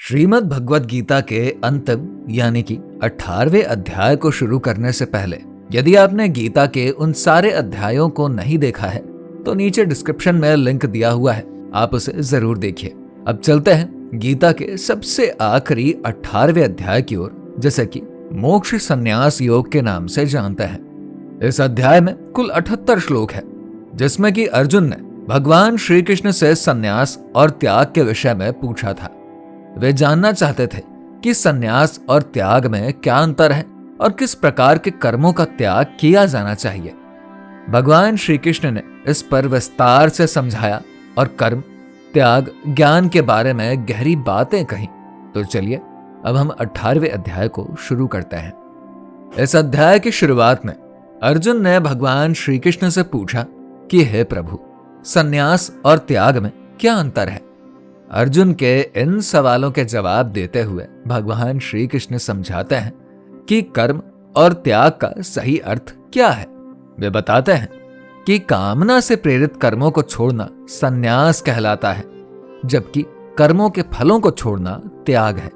श्रीमद् भगवद गीता के अंतिम यानी कि 18वें अध्याय को शुरू करने से पहले यदि आपने गीता के उन सारे अध्यायों को नहीं देखा है तो नीचे डिस्क्रिप्शन में लिंक दिया हुआ है, आप उसे जरूर देखिए। अब चलते हैं गीता के सबसे आखिरी 18वें अध्याय की ओर, जैसे कि मोक्ष संन्यास योग के नाम से जानते हैं। इस अध्याय में कुल 78 श्लोक है, जिसमें कि अर्जुन ने भगवान श्री कृष्ण से संन्यास और त्याग के विषय में पूछा था। वे जानना चाहते थे कि संन्यास और त्याग में क्या अंतर है और किस प्रकार के कर्मों का त्याग किया जाना चाहिए। भगवान श्री कृष्ण ने इस पर विस्तार से समझाया और कर्म, त्याग, ज्ञान के बारे में गहरी बातें कही। तो चलिए अब हम 18वें अध्याय को शुरू करते हैं। इस अध्याय की शुरुआत में अर्जुन ने भगवान श्री कृष्ण से पूछा कि हे प्रभु, संन्यास और त्याग में क्या अंतर है। अर्जुन के इन सवालों के जवाब देते हुए भगवान श्री कृष्ण समझाते हैं कि कर्म और त्याग का सही अर्थ क्या है। वे बताते हैं कि कामना से प्रेरित कर्मों को छोड़ना संन्यास कहलाता है, जबकि कर्मों के फलों को छोड़ना त्याग है।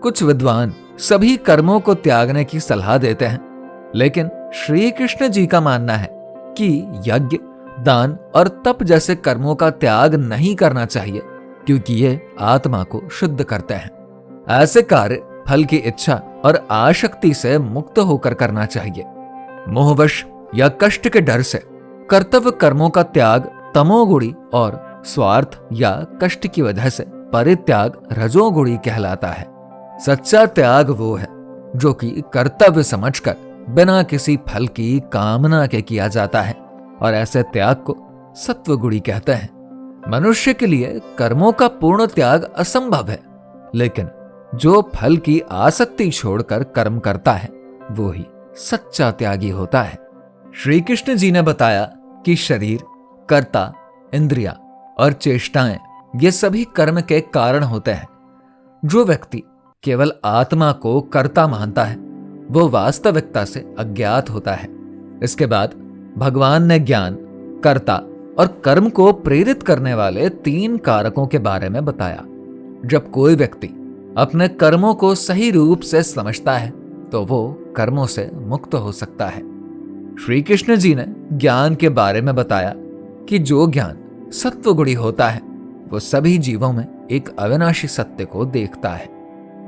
कुछ विद्वान सभी कर्मों को त्यागने की सलाह देते हैं, लेकिन श्री कृष्ण जी का मानना है कि यज्ञ, दान और तप जैसे कर्मों का त्याग नहीं करना चाहिए, क्योंकि ये आत्मा को शुद्ध करते हैं। ऐसे कार्य फल की इच्छा और आसक्ति से मुक्त होकर करना चाहिए। मोहवश या कष्ट के डर से कर्तव्य कर्मों का त्याग तमोगुणी और स्वार्थ या कष्ट की वजह से परित्याग रजोगुणी कहलाता है। सच्चा त्याग वो है जो कि कर्तव्य समझकर बिना किसी फल की कामना के किया जाता है, और ऐसे त्याग को सत्वगुणी कहते हैं। मनुष्य के लिए कर्मों का पूर्ण त्याग असंभव है, लेकिन जो फल की आसक्ति छोड़कर कर्म करता है वो ही सच्चा त्यागी होता है। श्री कृष्ण जी ने बताया कि शरीर, कर्ता, इंद्रिया और चेष्टाएं ये सभी कर्म के कारण होते हैं। जो व्यक्ति केवल आत्मा को कर्ता मानता है वो वास्तविकता से अज्ञात होता है। इसके बाद भगवान ने ज्ञान, कर्ता और कर्म को प्रेरित करने वाले 3 कारकों के बारे में बताया। जब कोई व्यक्ति अपने कर्मों को सही रूप से समझता है तो वो कर्मों से मुक्त हो सकता है। श्री कृष्ण जी ने ज्ञान के बारे में बताया कि जो ज्ञान सत्वगुणी होता है वो सभी जीवों में एक अविनाशी सत्य को देखता है।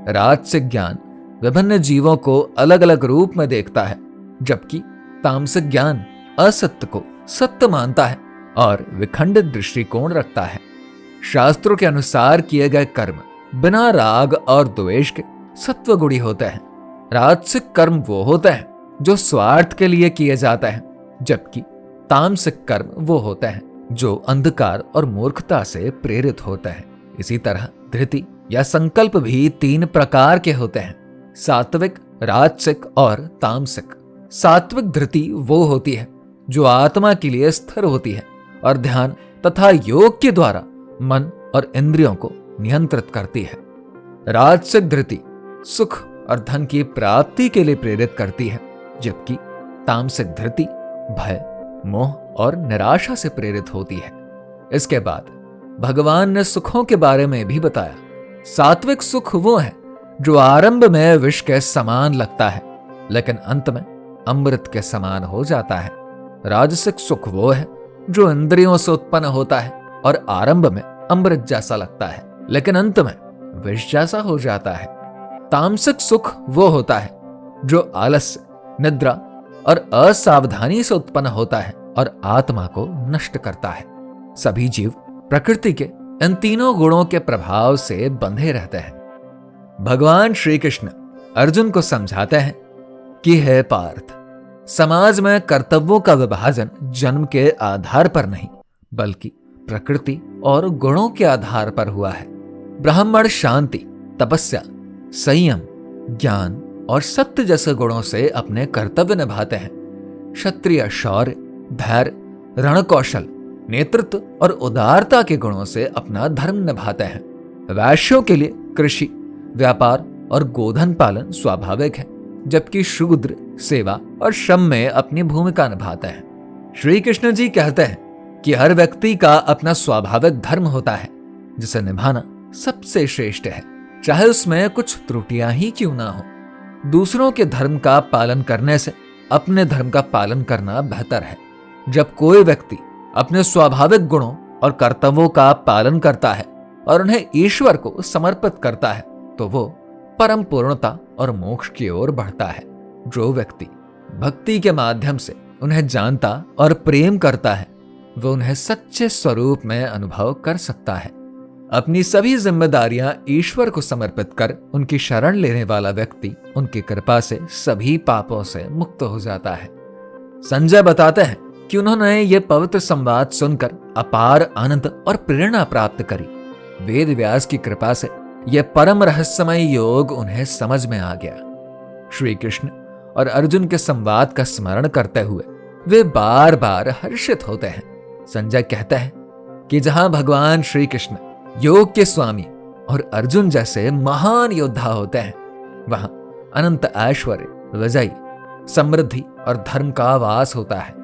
राजसिक ज्ञान विभिन्न जीवों को अलग अलग रूप में देखता है, जबकि तामसिक ज्ञान असत्य को सत्य मानता है और विखंडित दृष्टिकोण रखता है। शास्त्रों के अनुसार किए गए कर्म बिना राग और द्वेष के सत्वगुणी होते हैं। राजसिक कर्म वो होते हैं जो स्वार्थ के लिए किए जाते हैं, जबकि तामसिक कर्म वो होते हैं जो अंधकार और मूर्खता से प्रेरित होते हैं। इसी तरह धृति या संकल्प भी 3 प्रकार के होते हैं, सात्विक, राजसिक और तामसिक। सात्विक धृति वो होती है जो आत्मा के लिए स्थिर होती है और ध्यान तथा योग के द्वारा मन और इंद्रियों को नियंत्रित करती है। राजसिक धृति सुख और धन की प्राप्ति के लिए प्रेरित करती है, जबकि तामसिक धृति भय, मोह और निराशा से प्रेरित होती है। इसके बाद भगवान ने सुखों के बारे में भी बताया। सात्विक सुख वो है जो आरंभ में विष के समान लगता है, लेकिन अंत में अमृत के समान हो जाता है। राजसिक सुख वो है जो इंद्रियों से उत्पन्न होता है और आरंभ में अमृत जैसा लगता है, लेकिन अंत में विष जैसा हो जाता है। तामसिक सुख वो होता है जो आलस्य, निद्रा और असावधानी से उत्पन्न होता है और आत्मा को नष्ट करता है। सभी जीव प्रकृति के इन तीनों गुणों के प्रभाव से बंधे रहते हैं। भगवान श्री कृष्ण अर्जुन को समझाते हैं कि हे पार्थ, समाज में कर्तव्यों का विभाजन जन्म के आधार पर नहीं बल्कि प्रकृति और गुणों के आधार पर हुआ है। ब्राह्मण शांति, तपस्या, संयम, ज्ञान और सत्य जैसे गुणों से अपने कर्तव्य निभाते हैं। क्षत्रिय शौर्य, धैर्य, रणकौशल, नेतृत्व और उदारता के गुणों से अपना धर्म निभाते हैं। वैश्यों के लिए कृषि, व्यापार और गोधन पालन स्वाभाविक है, जबकि शूद्र सेवा और श्रम में अपनी भूमिका निभाते हैं। श्री कृष्ण जी कहते हैं कि हर व्यक्ति का अपना स्वाभाविक धर्म होता है जिसे निभाना सबसे श्रेष्ठ है। चाहे उसमें कुछ त्रुटियां ही क्यों ना हो। दूसरों के धर्म का पालन करने से अपने धर्म का पालन करना बेहतर है। जब कोई व्यक्ति अपने स्वाभाविक गुणों और कर्तव्यों का पालन करता है और उन्हें ईश्वर को समर्पित करता है तो वो परम पूर्णता और मोक्ष की ओर बढ़ता है। जो व्यक्ति भक्ति के माध्यम से उन्हें जानता और प्रेम करता है वो उन्हें सच्चे स्वरूप में अनुभव कर सकता है। अपनी सभी जिम्मेदारियां ईश्वर को समर्पित कर उनकी शरण लेने वाला व्यक्ति उनकी कृपा से सभी पापों से मुक्त हो जाता है। संजय बताते हैं कि उन्होंने ये पवित्र संवाद सुनकर अपार आनंद और प्रेरणा प्राप्त करी। वेद व्यास की कृपा से यह परम रहस्यमय योग उन्हें समझ में आ गया। श्री कृष्ण और अर्जुन के संवाद का स्मरण करते हुए वे बार बार हर्षित होते हैं। संजय कहते हैं कि जहां भगवान श्री कृष्ण योग के स्वामी और अर्जुन जैसे महान योद्धा होते हैं वहां अनंत ऐश्वर्य, विजय, समृद्धि और धर्म का वास होता है।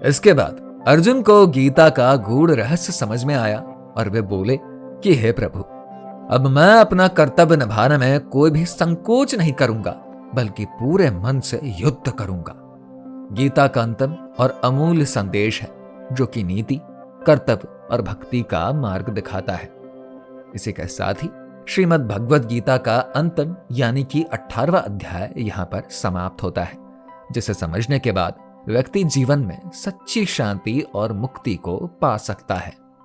इसके बाद अर्जुन को गीता का गूढ़ रहस्य समझ में आया और वे बोले कि हे प्रभु, अब मैं अपना कर्तव्य निभाने में कोई भी संकोच नहीं करूंगा बल्कि पूरे मन से युद्ध करूंगा। गीता का अंतिम और अमूल्य संदेश है जो कि नीति, कर्तव्य और भक्ति का मार्ग दिखाता है। इसी के साथ ही श्रीमद् भगवद गीता का अंतिम यानी कि 18वां अध्याय यहाँ पर समाप्त होता है, जिसे समझने के बाद व्यक्ति जीवन में सच्ची शांति और मुक्ति को पा सकता है।